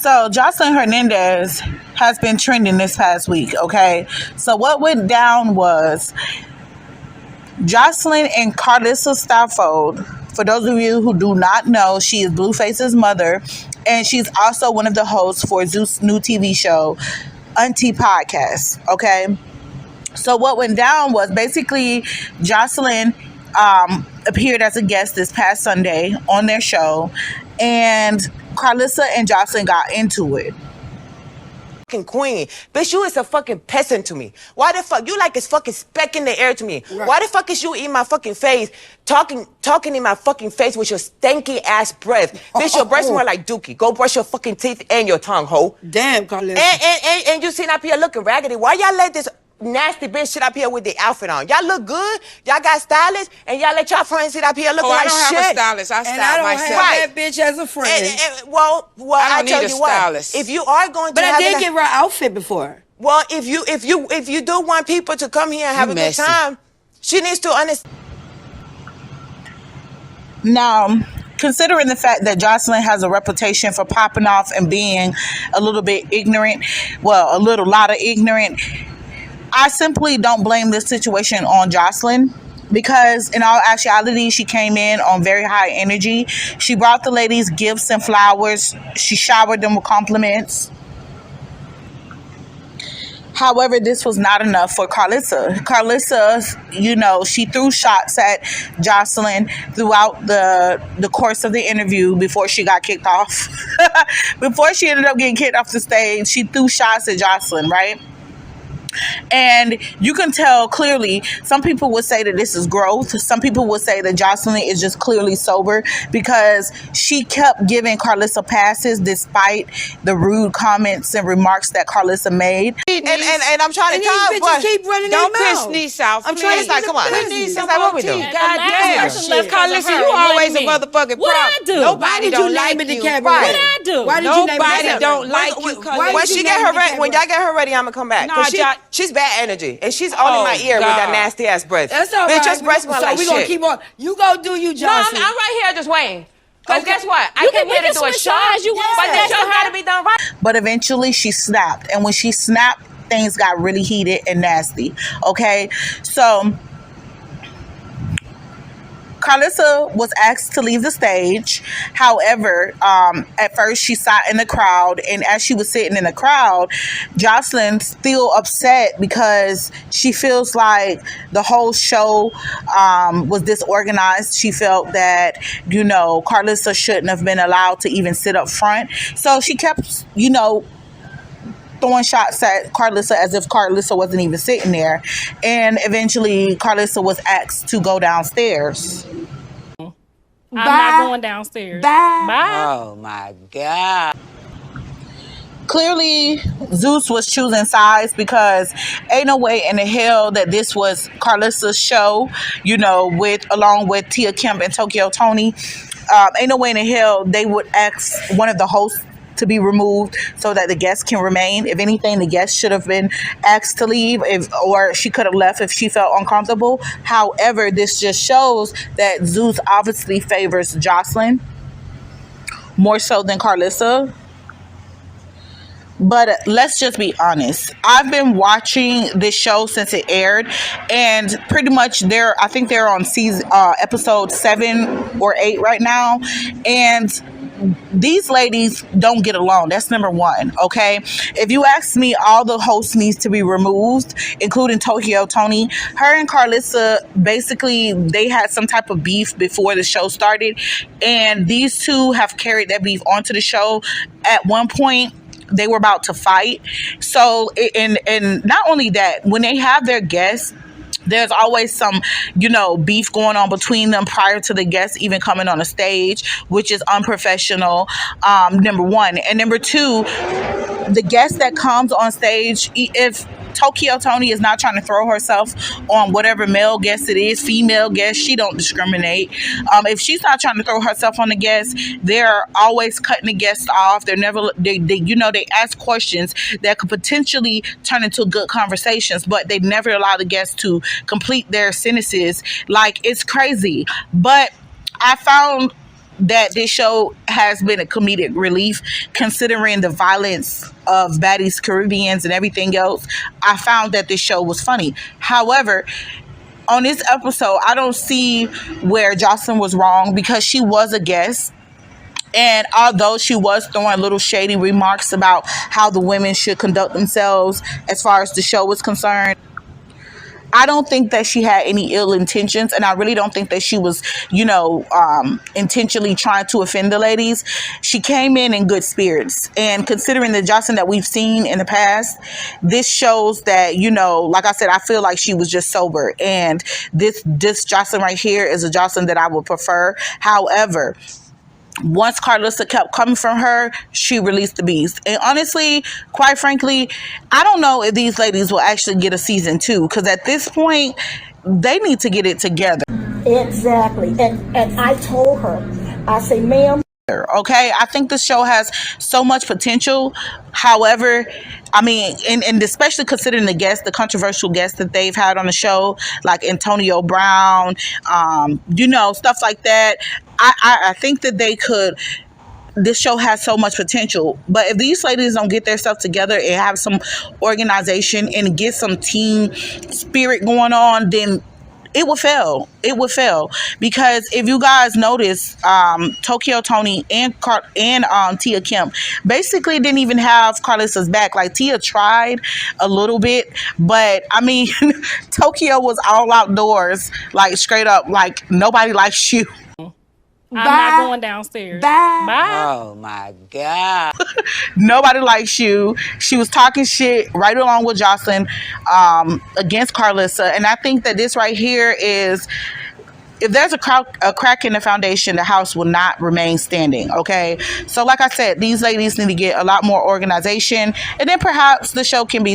So Joseline Hernandez has been trending this past week, okay? So what went down was Joseline and Karlissa Stafford. For those of you who do not know, she is Blueface's mother, and she's also one of the hosts for Zeus' new TV show, N.E.X.T podcast, okay? So what went down was basically Joseline appeared as a guest this past Sunday on their show, and Karlissa and Joseline got into it. Fucking queen. Bitch, you is a fucking peasant to me. Why the fuck? You like this fucking speck in the air to me. Right. Why the fuck is you in my fucking face, talking in my fucking face with your stanky ass breath? Bitch, your breath smell like dookie. Go brush your fucking teeth and your tongue, ho. Damn, Karlissa. And you sitting up here looking raggedy. Why y'all let this nasty bitch sit up here with the outfit on? Y'all look good. Y'all got stylists, and y'all let y'all friends sit up here looking like shit. I don't have a stylist. I style myself. Have that bitch as a friend. Well, I don't tell need you a what. stylist. If you are going to, but I did give her an outfit before. Well, if you do want people to come here and have a good time, she needs to understand. Now, considering the fact that Joseline has a reputation for popping off and being a little bit ignorant, well, a lot of ignorant, I simply don't blame this situation on Joseline, because in all actuality, she came in on very high energy. She brought the ladies gifts and flowers. She showered them with compliments. However, this was not enough for Karlissa. Karlissa, she threw shots at Joseline throughout the course of the interview before she got kicked off. Before she ended up getting kicked off the stage, she threw shots at Joseline, right? And you can tell clearly, some people would say that this is growth. Some people would say that Joseline is just clearly sober, because she kept giving Karlissa passes despite the rude comments and remarks that Karlissa made. And I'm trying to tell you, but keep running don't their piss mouth. Niece off. I'm trying to come on. Niece It's like, what we do? God damn. Karlissa, you always a motherfucking problem. What I do? Nobody don't like you. What I do? Why did you name Nobody it? don't like you, Karlissa. When y'all get her ready, I'm gonna come back. Nah, She's bad energy, and she's all in my ear with that nasty ass breath. That's all Bitch, right. just breath smell So like we shit. gonna keep on. You go do you, No, Joseline. I'm right here just waiting. Because Okay. guess what? I came here to do a show. But that show got to be done right. But eventually she snapped. And when she snapped, things got really heated and nasty. Okay? So Karlissa was asked to leave the stage. However, at first she sat in the crowd, and as she was sitting in the crowd, Joseline's still upset because she feels like the whole show was disorganized. She felt that, Karlissa shouldn't have been allowed to even sit up front. So she kept, throwing shots at Karlissa as if Karlissa wasn't even sitting there. And eventually Karlissa was asked to go downstairs. I'm not going downstairs. Bye. Oh my God. Clearly, Zeus was choosing sides, because ain't no way in the hell that this was Karlissa's show, along with Tia Kemp and Tokyo Tony. Ain't no way in the hell they would ask one of the hosts to be removed so that the guests can remain. If anything, the guests should have been asked to leave, or she could have left if she felt uncomfortable. However, this just shows that Zeus obviously favors Joseline more so than Karlissa. But let's just be honest. I've been watching this show since it aired, and pretty much I think they're on episode 7 or 8 right now, and these ladies don't get along. That's number one, okay? If you ask me, all the hosts needs to be removed, including Tokyo Tony. Her and Karlissa, basically, they had some type of beef before the show started, and these two have carried that beef onto the show. At one point, they were about to fight. So, and not only that, when they have their guests, there's always some, beef going on between them prior to the guests even coming on the stage, which is unprofessional, number one. And number two, the guest that comes on stage, if Tokyo Tony is not trying to throw herself on whatever male guest it is, female guest, she don't discriminate. If she's not trying to throw herself on the guest, they're always cutting the guest off. They're never, they ask questions that could potentially turn into good conversations, but they never allow the guests to complete their sentences. Like, it's crazy. But I found that this show has been a comedic relief considering the violence of Baddies Caribbeans and everything else. I found that this show was funny. However, on this episode, I don't see where Joseline was wrong because she was a guest. And although she was throwing little shady remarks about how the women should conduct themselves as far as the show was concerned, I don't think that she had any ill intentions, and I really don't think that she was, intentionally trying to offend the ladies. She came in good spirits, and considering the Joseline that we've seen in the past, this shows that, like I said, I feel like she was just sober, and this Joseline right here is a Joseline that I would prefer. However, once Karlissa kept coming from her, she released the beast. And honestly, quite frankly, I don't know if these ladies will actually get a season 2, because at this point, they need to get it together. Exactly. And I told her, I say, ma'am. Okay, I think this show has so much potential. However, I mean, and especially considering the controversial guests that they've had on the show, like Antonio Brown, stuff like that. I think that this show has so much potential. But if these ladies don't get their stuff together and have some organization and get some team spirit going on, then it will fail. It will fail because if you guys notice, Tokyo Tony and Tia Kemp basically didn't even have Karlissa's back. Like, Tia tried a little bit, but I mean, Tokyo was all outdoors, like straight up, like nobody likes you. I'm not going downstairs. Bye. Oh my God. Nobody likes you. She was talking shit right along with Joseline against Karlissa. And I think that this right here is, if there's a crack in the foundation, the house will not remain standing, okay? So like I said, these ladies need to get a lot more organization, and then perhaps the show can be